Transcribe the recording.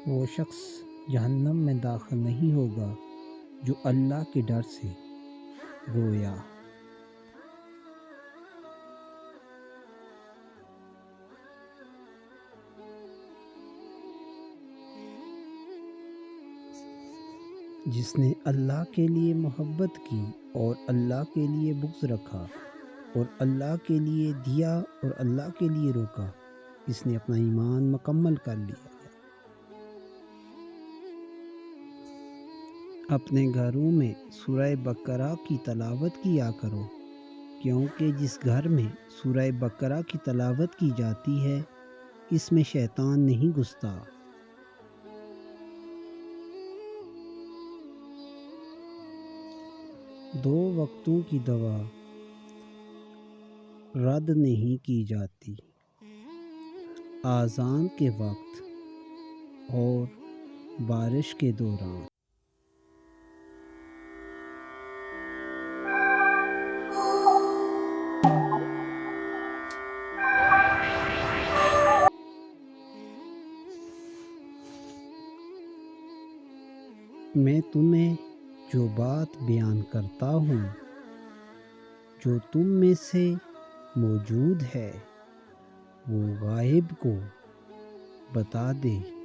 وہ شخص جہنم میں داخل نہیں ہوگا جو اللہ کے ڈر سے رویا۔ جس نے اللہ کے لیے محبت کی اور اللہ کے لیے بغض رکھا اور اللہ کے لیے دیا اور اللہ کے لیے روکا، اس نے اپنا ایمان مکمل کر لیا۔ اپنے گھروں میں سورہ بقرہ کی تلاوت کیا کرو، کیونکہ جس گھر میں سورہ بقرہ کی تلاوت کی جاتی ہے اس میں شیطان نہیں گھستا۔ دو وقتوں کی دعا رد نہیں کی جاتی، اذان کے وقت اور بارش کے دوران۔ میں تمہیں جو بات بیان کرتا ہوں جو تم میں سے موجود ہے وہ غائب کو بتا دے۔